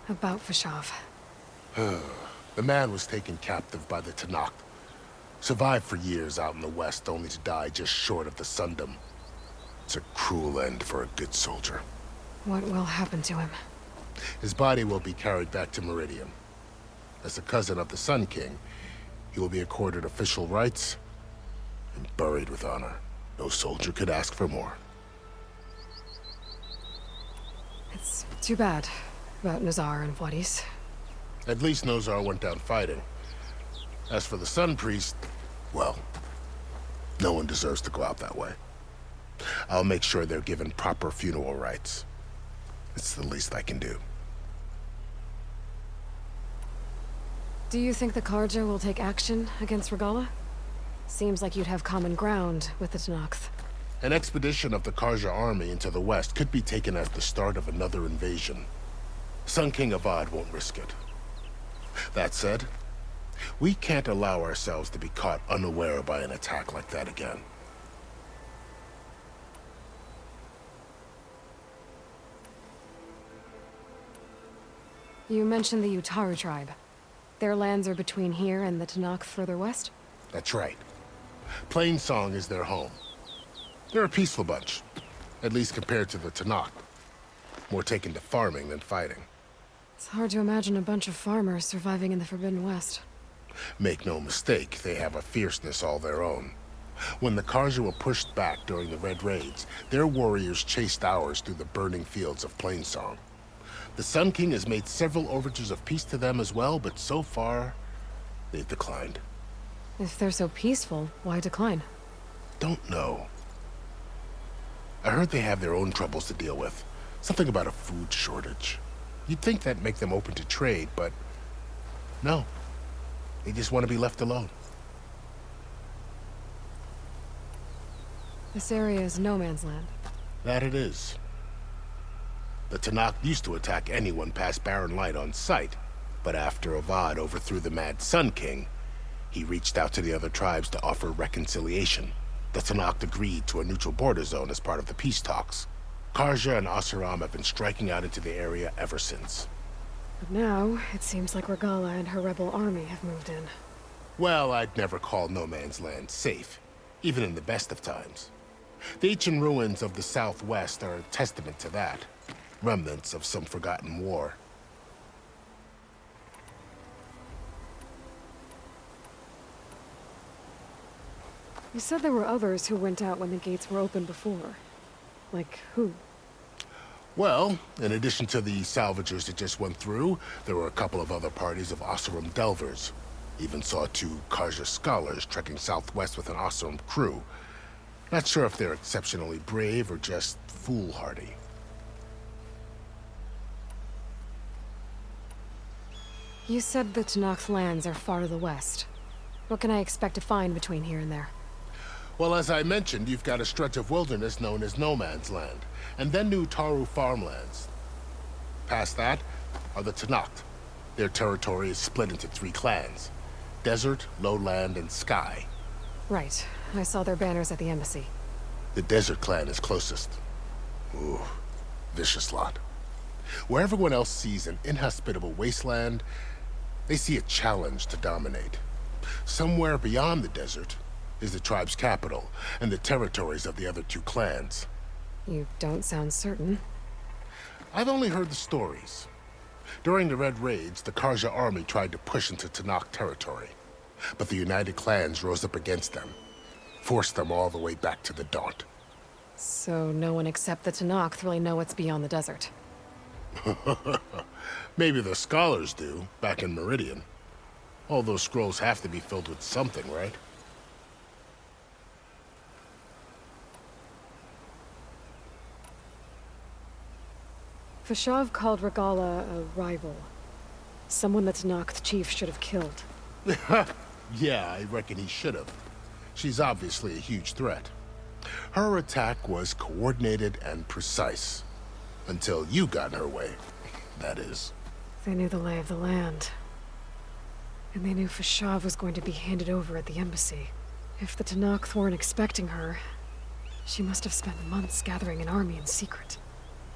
About Fashav. The man was taken captive by the Tanakh. Survived for years out in the west, only to die just short of the Sundom. It's a cruel end for a good soldier. What will happen to him? His body will be carried back to Meridian. As a cousin of the Sun King, he will be accorded official rights and buried with honor. No soldier could ask for more. It's too bad about Nazar and Vladis. At least Nozar went down fighting. As for the Sun Priest, well, no one deserves to go out that way. I'll make sure they're given proper funeral rites. It's the least I can do. Do you think the Karja will take action against Regala? Seems like you'd have common ground with the Tenakth. An expedition of the Karja army into the west could be taken as the start of another invasion. Sun King Avad won't risk it. That said, we can't allow ourselves to be caught unaware by an attack like that again. You mentioned the Utaru tribe. Their lands are between here and the Tenakth further west? That's right. Plainsong is their home. They're a peaceful bunch, at least compared to the Tanakh. More taken to farming than fighting. It's hard to imagine a bunch of farmers surviving in the Forbidden West. Make no mistake, they have a fierceness all their own. When the Karja were pushed back during the Red Raids, their warriors chased ours through the burning fields of Plainsong. The Sun King has made several overtures of peace to them as well, but so far, they've declined. If they're so peaceful, why decline? Don't know. I heard they have their own troubles to deal with. Something about a food shortage. You'd think that'd make them open to trade, but no. They just want to be left alone. This area is no man's land. That it is. The Tanakh used to attack anyone past Barren Light on sight, but after Avad overthrew the Mad Sun King, he reached out to the other tribes to offer reconciliation. The Tanakh agreed to a neutral border zone as part of the peace talks. Karja and Asuram have been striking out into the area ever since. But now, it seems like Regala and her rebel army have moved in. Well, I'd never call no man's land safe, even in the best of times. The ancient ruins of the southwest are a testament to that. Remnants of some forgotten war. You said there were others who went out when the gates were open before. Like who? Well, in addition to the salvagers that just went through, there were a couple of other parties of Oseram delvers. Even saw 2 Karja scholars trekking southwest with an Oseram crew. Not sure if they're exceptionally brave or just foolhardy. You said the Tenakth lands are far to the west. What can I expect to find between here and there? Well, as I mentioned, you've got a stretch of wilderness known as No Man's Land, and then New Taru farmlands. Past that are the Tanakh. Their territory is split into 3 clans: Desert, Lowland, and Sky. Right. I saw their banners at the embassy. The Desert clan is closest. Ooh, vicious lot. Where everyone else sees an inhospitable wasteland, they see a challenge to dominate. Somewhere beyond the desert is the tribe's capital and the territories of the other 2 clans. You don't sound certain. I've only heard the stories. During the Red Raids, the Karja army tried to push into Tanakh territory, but the United Clans rose up against them, forced them all the way back to the Daunt. So no one except the Tenakth really know what's beyond the desert. Maybe the scholars do, back in Meridian. All those scrolls have to be filled with something, right? Fashav called Regala a rival. Someone the Tenakth chief should have killed. Yeah, I reckon he should have. She's obviously a huge threat. Her attack was coordinated and precise. Until you got in her way, that is. They knew the lay of the land. And they knew Fashav was going to be handed over at the embassy. If the Tenakth weren't expecting her, she must have spent months gathering an army in secret.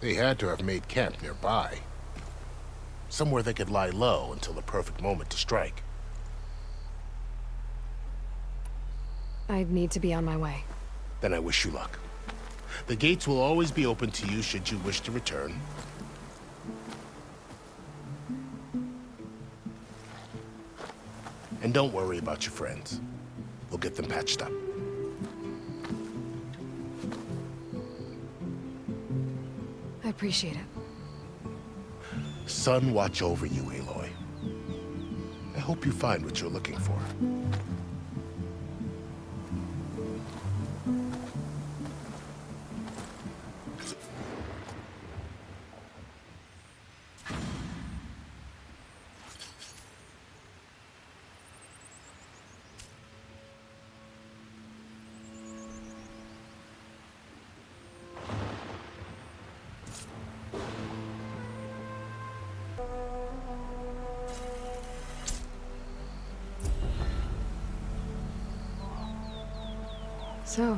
They had to have made camp nearby. Somewhere they could lie low until the perfect moment to strike. I'd need to be on my way. Then I wish you luck. The gates will always be open to you should you wish to return. And don't worry about your friends. We'll get them patched up. I appreciate it. Sun watch over you, Aloy. I hope you find what you're looking for. So,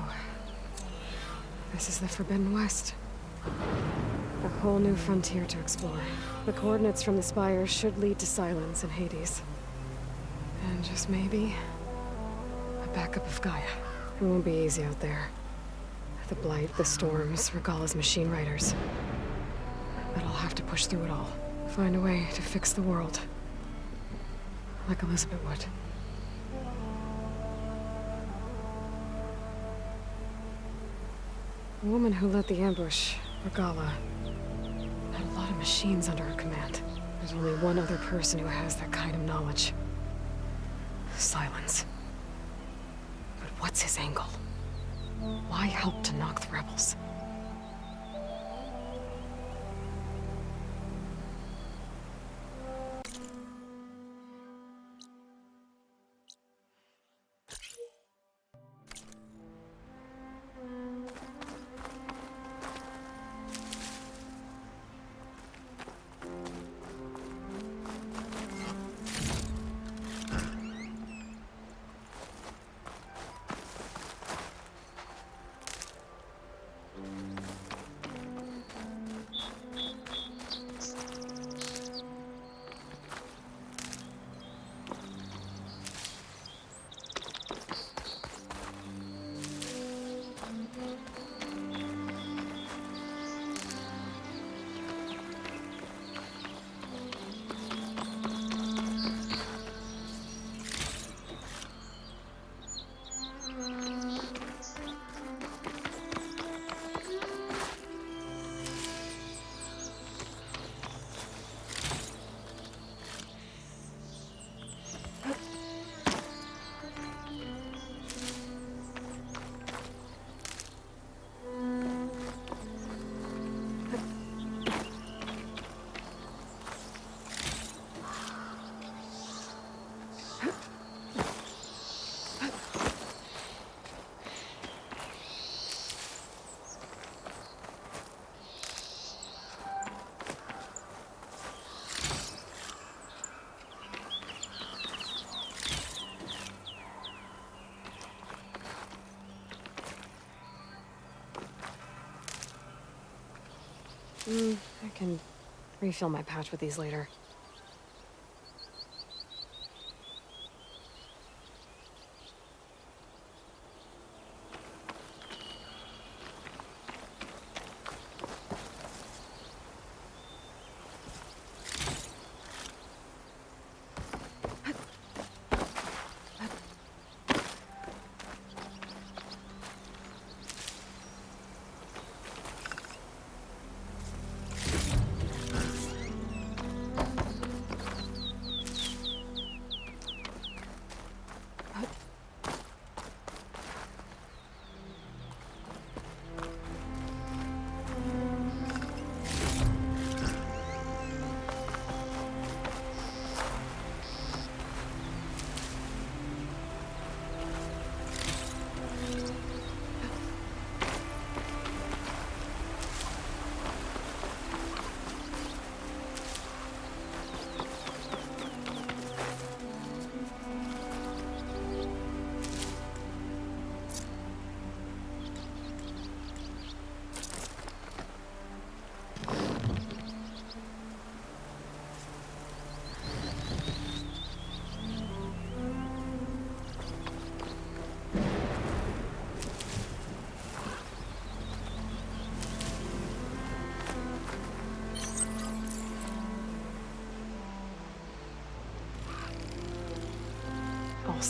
this is the Forbidden West. A whole new frontier to explore. The coordinates from the spire should lead to Silence and Hades. And just maybe, a backup of Gaia. It won't be easy out there. The Blight, the Storms, Regala's machine riders. But I'll have to push through it all. Find a way to fix the world. Like Elizabeth would. The woman who led the ambush, Regala, had a lot of machines under her command. There's only one other person who has that kind of knowledge. Silence. But what's his angle? Why help to knock the rebels? I can refill my pouch with these later.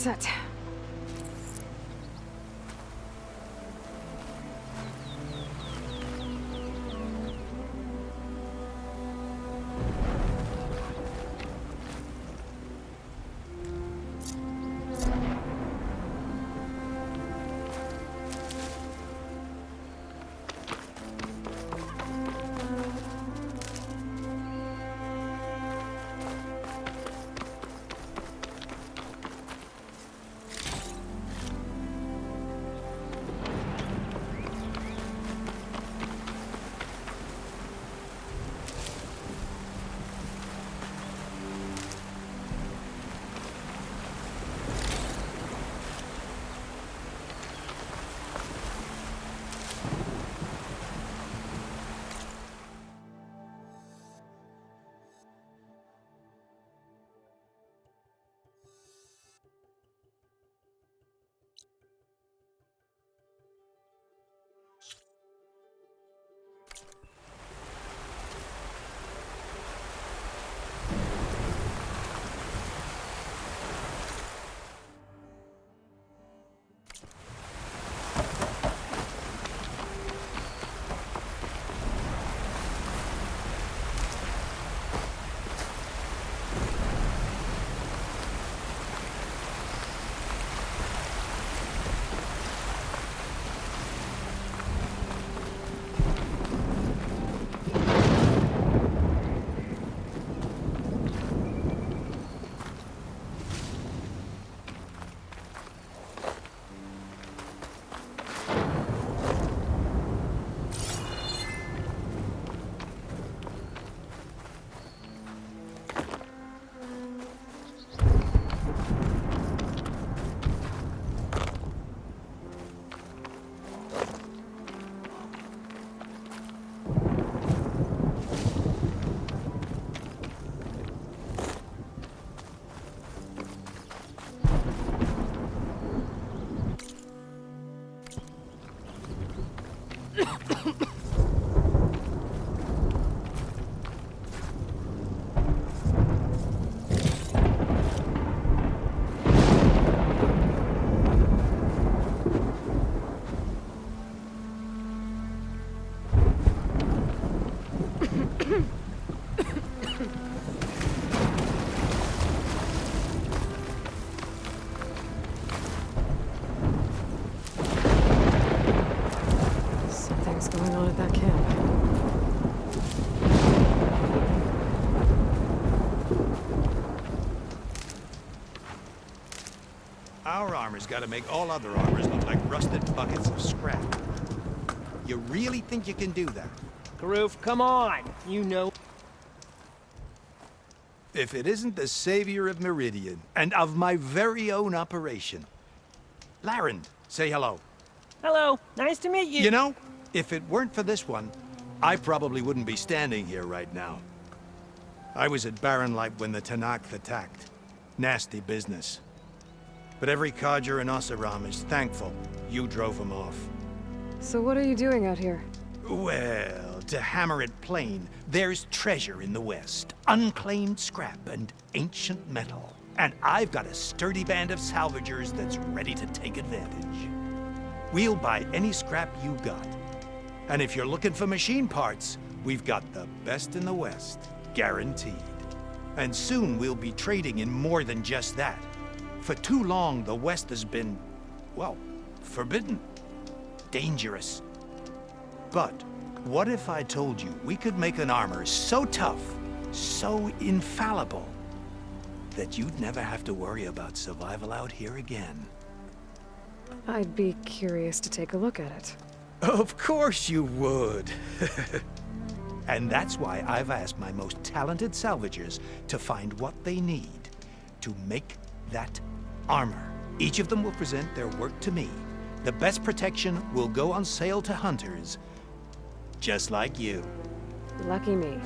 set. Something's going on at that camp. Our armor's gotta make all other armors look like rusted buckets of scrap. You really think you can do that? Karoof, come on! You know... If it isn't the savior of Meridian, and of my very own operation. Laren, say hello. Hello, nice to meet you! You know, if it weren't for this one, I probably wouldn't be standing here right now. I was at Barren Light when the Tanakh attacked. Nasty business. But every codger in Oseram is thankful you drove them off. So what are you doing out here? Well, to hammer it plain, there's treasure in the West. Unclaimed scrap and ancient metal. And I've got a sturdy band of salvagers that's ready to take advantage. We'll buy any scrap you got. And if you're looking for machine parts, we've got the best in the West, guaranteed. And soon we'll be trading in more than just that. For too long, the West has been, well, forbidden. Dangerous. But what if I told you we could make an armor so tough, so infallible, that you'd never have to worry about survival out here again? I'd be curious to take a look at it. Of course you would. And that's why I've asked my most talented salvagers to find what they need to make that armor. Each of them will present their work to me. The best protection will go on sale to hunters, just like you. Lucky me.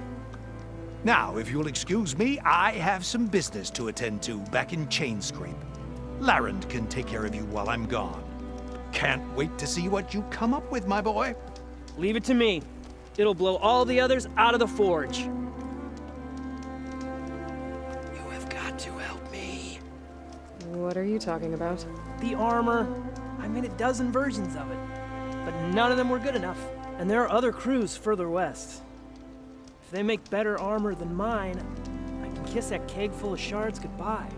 Now, if you'll excuse me, I have some business to attend to back in Chainscrape. Laren can take care of you while I'm gone. Can't wait to see what you come up with, my boy. Leave it to me. It'll blow all the others out of the forge. You have got to help me. What are you talking about? The armor. I made a dozen versions of it, but none of them were good enough. And there are other crews further west. If they make better armor than mine, I can kiss that keg full of shards goodbye.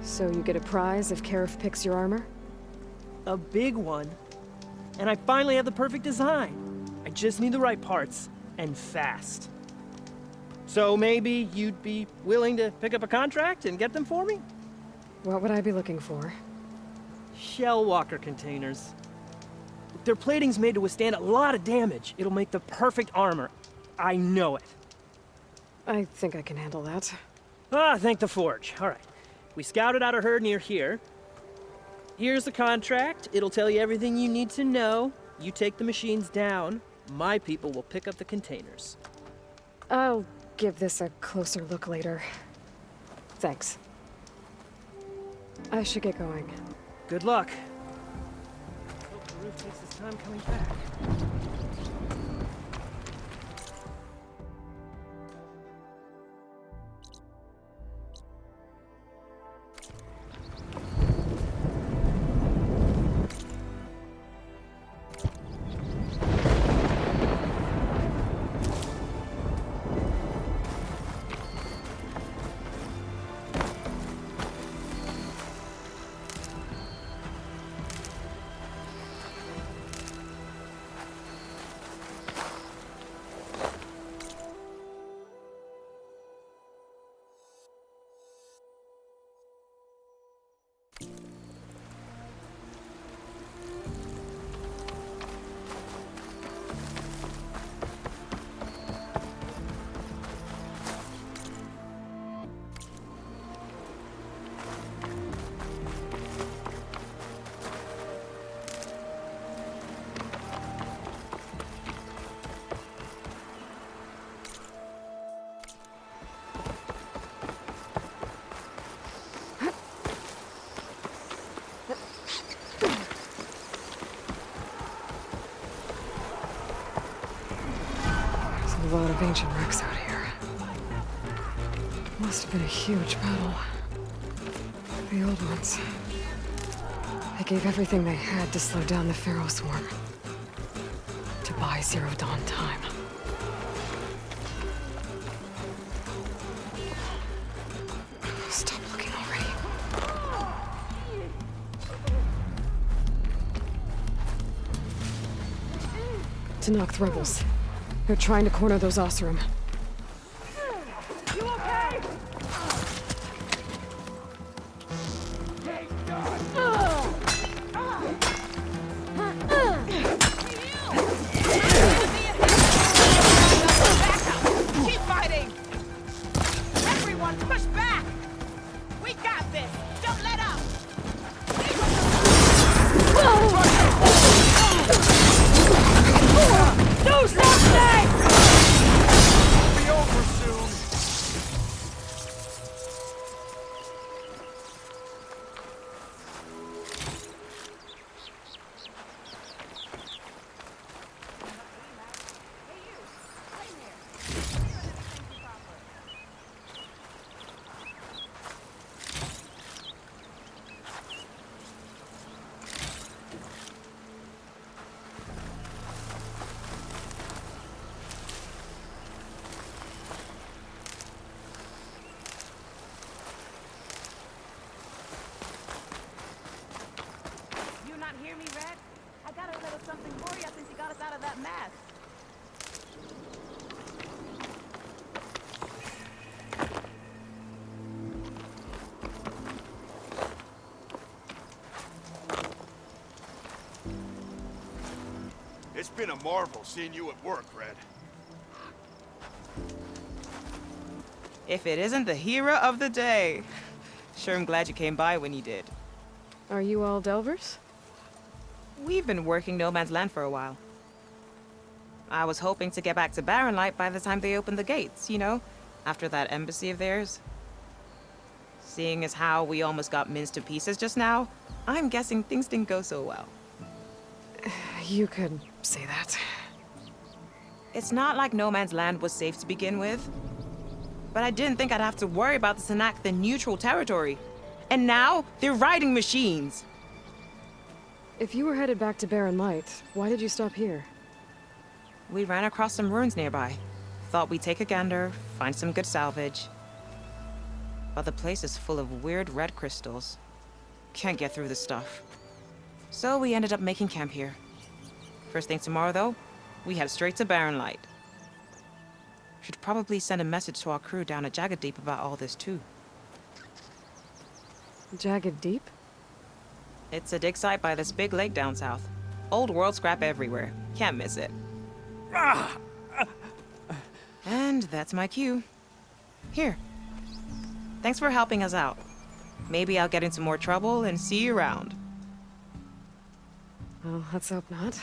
So you get a prize if Karif picks your armor? A big one. And I finally have the perfect design. I just need the right parts, and fast. So maybe you'd be willing to pick up a contract and get them for me? What would I be looking for? Shell walker containers. Their plating's made to withstand a lot of damage. It'll make the perfect armor. I know it. I think I can handle that. Ah, thank the Forge. All right. We scouted out a herd near here. Here's the contract. It'll tell you everything you need to know. You take the machines down. My people will pick up the containers. I'll give this a closer look later. Thanks. I should get going. Good luck. Hope the roof takes its time coming back. A lot of ancient wrecks out here. Must have been a huge battle. The old ones. They gave everything they had to slow down the Pharaoh swarm. To buy Zero Dawn time. Stop looking already. To knock the rebels. They're trying to corner those Oseram. You okay? Keep fighting! Everyone, push back! We got this! Don't let up! No, stop stay! It'll be over soon. You not hear me, Red? I got a little something for you since you got us out of that mess. It's been a marvel seeing you at work, Red. If it isn't the hero of the day. Sure, I'm glad you came by when you did. Are you all Delvers? We've been working No Man's Land for a while. I was hoping to get back to Barren Light by the time they opened the gates, you know? After that embassy of theirs. Seeing as how we almost got minced to pieces just now, I'm guessing things didn't go so well. You could say that. It's not like No Man's Land was safe to begin with. But I didn't think I'd have to worry about the Sanak, the neutral territory. And now, they're riding machines. If you were headed back to Barren Light, why did you stop here? We ran across some ruins nearby. Thought we'd take a gander, find some good salvage. But the place is full of weird red crystals. Can't get through the stuff. So we ended up making camp here. First thing tomorrow, though, we head straight to Barren Light. Should probably send a message to our crew down at Jagged Deep about all this, too. Jagged Deep? It's a dig site by this big lake down south. Old world scrap everywhere. Can't miss it. And that's my cue. Here. Thanks for helping us out. Maybe I'll get into more trouble and see you around. Well, let's hope not.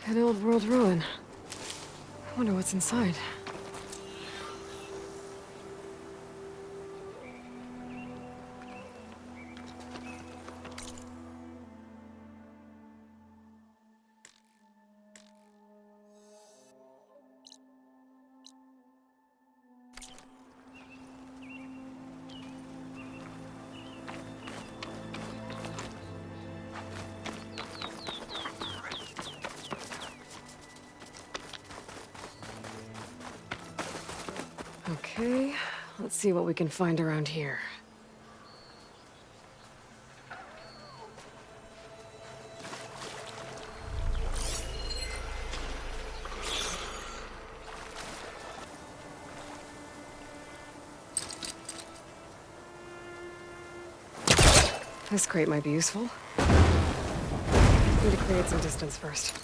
An old world ruin. I wonder what's inside. Okay, let's see what we can find around here. This crate might be useful. Need to create some distance first.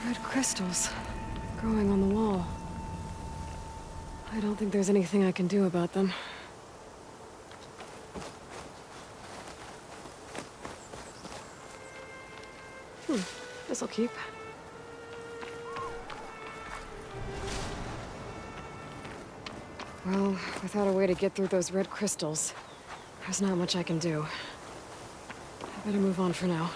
Red crystals growing on the wall. I don't think there's anything I can do about them. This'll keep. Well, without a way to get through those red crystals, there's not much I can do. I better move on for now.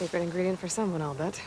Secret ingredient for someone, I'll bet.